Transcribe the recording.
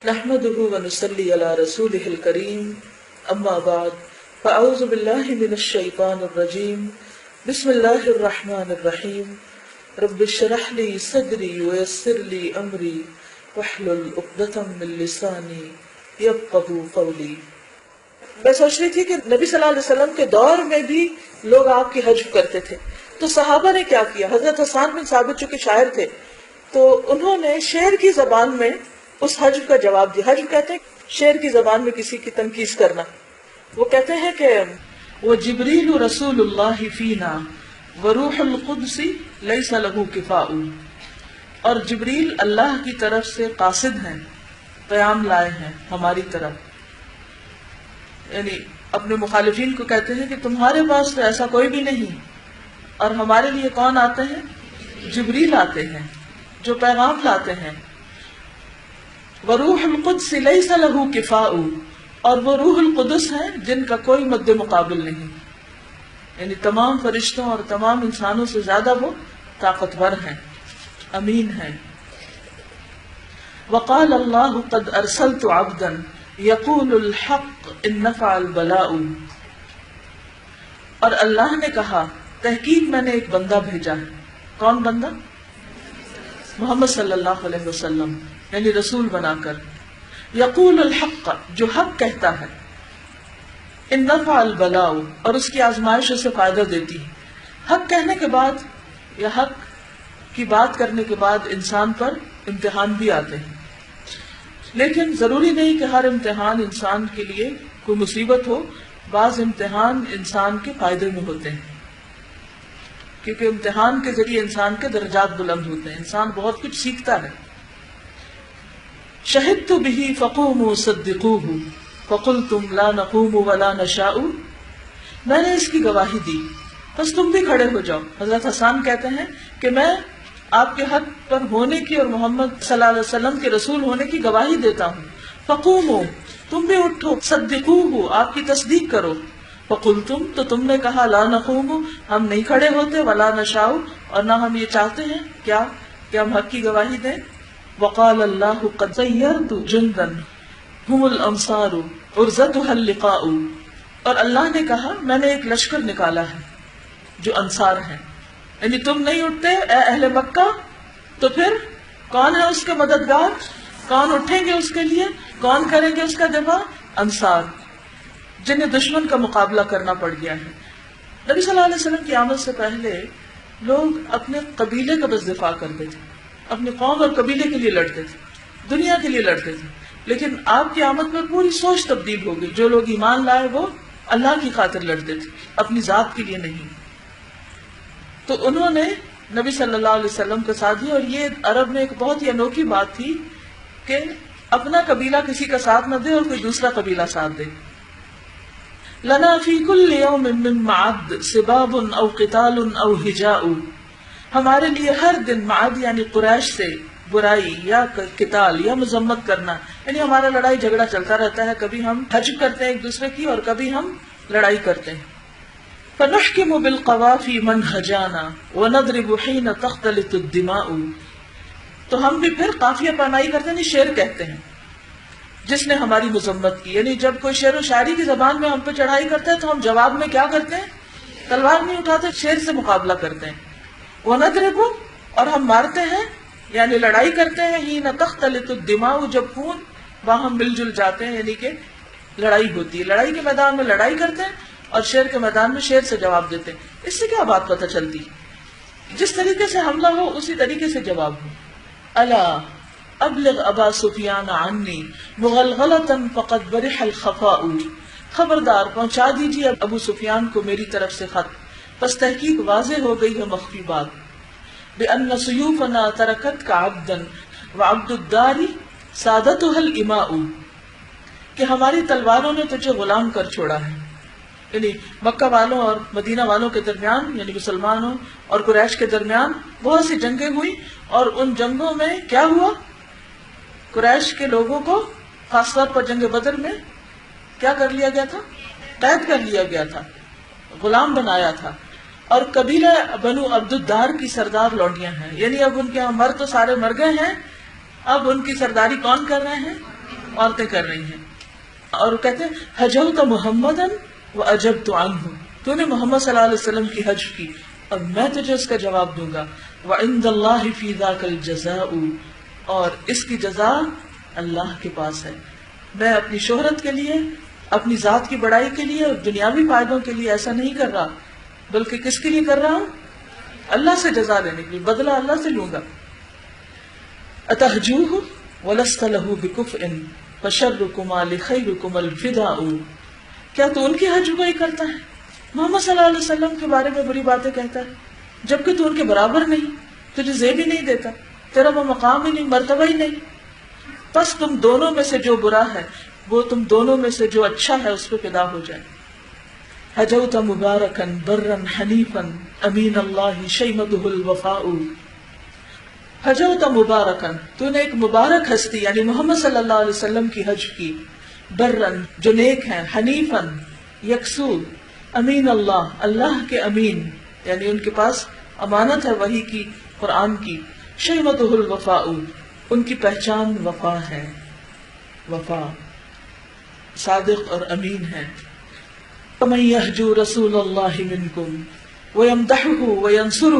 نحمده ونصلي على رسوله الكريم اما بعد فاعوذ بالله من الشيطان الرجيم بسم الله الرحمن الرحيم رب اشرح لي صدري ويسر لي امري واحلل عقدة من لساني يفقهوا قولي۔ میں سوچ رہی تھی کہ نبی صلی اللہ علیہ وسلم کے دور میں بھی لوگ آپ کی حج کرتے تھے، تو صحابہ نے کیا کیا؟ حضرت حسان بن ثابت چونکہ شاعر تھے تو انہوں نے شعر کی زبان میں اس حج کا جواب دیا۔ حج کہتے ہیں شعر کی زبان میں کسی کی تنقید کرنا۔ وہ کہتے ہیں کہ وہ جبریل رسول اللہ فینا وروح القدس لیس له کفاء، اور جبریل اللہ کی طرف سے قاصد ہیں، پیام لائے ہیں ہماری طرف، یعنی اپنے مخالفین کو کہتے ہیں کہ تمہارے پاس تو ایسا کوئی بھی نہیں، اور ہمارے لیے کون آتے ہیں؟ جبریل آتے ہیں جو پیغام لاتے ہیں۔ وروح القدس لیس له کفاء، اور وہ روح القدس ہیں جن کا کوئی مد مقابل نہیں، یعنی تمام فرشتوں اور تمام انسانوں سے زیادہ وہ طاقتور ہیں، امین ہیں۔ وقال اللہ قد ارسلت عبدا یقول الحق ان نفع البلاء، اور اللہ نے کہا تحقیق میں نے ایک بندہ بھیجا ہے۔ کون بندہ؟ محمد صلی اللہ علیہ وسلم، یعنی رسول بنا کر۔ یقول الحق، جو حق کہتا ہے، ان نفع البلاء، اور اس کی آزمائش اسے فائدہ دیتی ہے۔ حق کہنے کے بعد یا حق کی بات کرنے کے بعد انسان پر امتحان بھی آتے ہیں، لیکن ضروری نہیں کہ ہر امتحان انسان کے لیے کوئی مصیبت ہو۔ بعض امتحان انسان کے فائدے میں ہوتے ہیں، کیونکہ امتحان کے ذریعے انسان کے درجات بلند ہوتے ہیں، انسان بہت کچھ سیکھتا ہے۔ شہدت به فقوموا صدقوه فقلتم لا نقوم ولا نشاء، میں نے اس کی گواہی دی بس تم بھی کھڑے ہو جاؤ۔ حضرت حسان کہتے ہیں کہ میں آپ کے حق پر ہونے کی اور محمد صلی اللہ علیہ وسلم کے رسول ہونے کی گواہی دیتا ہوں۔ فقوموا، تم بھی اٹھو، صدقوه، آپ کی تصدیق کرو۔ فقلتم، تو تم نے کہا، لا نقوم، ہم نہیں کھڑے ہوتے، ولا نشاء، اور نہ ہم یہ چاہتے ہیں کیا کہ ہم حق کی گواہی دیں۔ وقال اللہ قد سیرت جندا هم الانصار عرضتها اللقاء، اور اللہ نے کہا میں نے ایک لشکر نکالا ہے جو انصار ہیں، یعنی تم نہیں اٹھتے اے اہل مکہ تو پھر کون ہے اس کے مددگار؟ کون اٹھیں گے اس کے لیے؟ کون کریں گے اس کا دفاع؟ انصار، جنہیں دشمن کا مقابلہ کرنا پڑ گیا ہے۔ نبی صلی اللہ علیہ وسلم کی آمد سے پہلے لوگ اپنے قبیلے کا بس دفاع کرتے تھے، اپنی قوم اور قبیلے کے لیے لڑتے تھے، دنیا کے لیے لڑتے تھے، لیکن آپ کی آمد پر پوری سوچ تبدیل ہو گئی۔ جو لوگ ایمان لائے وہ اللہ کی خاطر لڑتے تھے، اپنی ذات کے لیے نہیں۔ تو انہوں نے نبی صلی اللہ علیہ وسلم کا ساتھ دیا، اور یہ عرب میں ایک بہت ہی انوکھی بات تھی کہ اپنا قبیلہ کسی کا ساتھ نہ دے اور کوئی دوسرا قبیلہ ساتھ دے۔ لنا فی کل یوم من معد سباب او قتال او ہجاء، ہمارے لیے ہر دن معد یعنی قریش سے برائی یا قتال یا مذمت کرنا، یعنی ہمارا لڑائی جھگڑا چلتا رہتا ہے، کبھی ہم حج کرتے ہیں ایک دوسرے کی اور کبھی ہم لڑائی کرتے ہیں۔ فنحکم بالقوافی من حجانا ونضرب حین تختلط الدماء، تو ہم بھی پھر قافیہ پانائی کرتے ہیں، شعر کہتے ہیں جس نے ہماری مذمت کی، یعنی جب کوئی شعر و شاعری کی زبان میں ہم پہ چڑھائی کرتا ہے تو ہم جواب میں کیا کرتے ہیں؟ تلوار نہیں اٹھاتے، شعر سے مقابلہ کرتے ہیں۔ وَنَضْرِبُ، اور ہم مارتے ہیں یعنی لڑائی کرتے ہیں، حِينَ تَخْتَلِطُ الدِّمَاءُ، جب خون باہم مل جل جاتے ہیں، یعنی کہ لڑائی ہوتی ہے۔ لڑائی کے میدان میں لڑائی کرتے ہیں اور شعر کے میدان میں شعر سے جواب دیتے ہیں۔ اس سے کیا بات پتہ چلتی؟ جس طریقے سے حملہ ہو اسی طریقے سے جواب ہو۔ الا ابلغ ابا سفیان عنی مغلغلۃ فقد برح الخفاء، خبردار پہنچا دیجیے ابو سفیان کو میری طرف سے خط، بس تحقیق واضح ہو گئی ہے مخفی بات۔ بأن سیوفنا ترکتک عبدا وعبد الدار سادتها الاماء، کہ ہماری تلواروں نے تجھے غلام کر چھوڑا ہے۔ یعنی مکہ والوں اور مدینہ والوں کے درمیان، یعنی مسلمانوں اور قریش کے درمیان بہت سی جنگیں ہوئی، اور ان جنگوں میں کیا ہوا؟ قریش کے لوگوں کو خاص طور پر جنگ بدر میں کیا کر لیا گیا تھا؟ قید کر لیا گیا تھا، غلام بنایا تھا۔ اور قبیلہ بنو عبد الدار کی سردار لوڈیاں ہیں، یعنی اب ان کے یہاں مرد تو سارے مر گئے ہیں، اب ان کی سرداری کون کر رہے ہیں؟ عورتیں کر رہی ہیں. اور وہ کہتے ہیں حجوت محمدن وأجبت عنہ، تو نے محمد صلی اللہ علیہ وسلم کی حج کی اور میں تجھے اس کا جواب دوں گا. وعند اللہ فی ذاک الجزاء، اور اس کی جزا اللہ کے پاس ہے. میں اپنی شہرت کے لیے، اپنی ذات کی بڑائی کے لیے اور دنیاوی فائدوں کے لیے ایسا نہیں کر رہا، بلکہ کس کے لیے کر رہا ہوں؟ اللہ سے جزا لینے کے لیے، بدلہ اللہ سے لوں گا. اتہجوہ ولست لہ بکفء فشرکما لخیرکم الفداء، کیا تو ان کی حج کو ہی کرتا ہے، محمد صلی اللہ علیہ وسلم کے بارے میں بری باتیں کہتا ہے، جبکہ تو ان کے برابر نہیں، تجھے زیب ہی نہیں دیتا، تیرا وہ مقام ہی نہیں، مرتبہ ہی نہیں. پس تم دونوں میں سے جو برا ہے وہ تم دونوں میں سے جو اچھا ہے اس پہ فدا ہو جائے. حجوت مبارکن برن حنیفن امین اللہ شیمتہ الوفاء، حجوت مبارکن، تو نے ایک مبارک ہستی یعنی محمد صلی اللہ علیہ وسلم کی حج کی، برن جو نیک ہیں، حنیفن یکسو، امین اللہ اللہ کے امین یعنی ان کے پاس امانت ہے وحی کی، قرآن کی، شیمتہ الوفاء ان کی پہچان وفا ہے، وفا صادق اور امین ہے. فمن یہجو رسول اللہ منکم ویمدحہ وینصرہ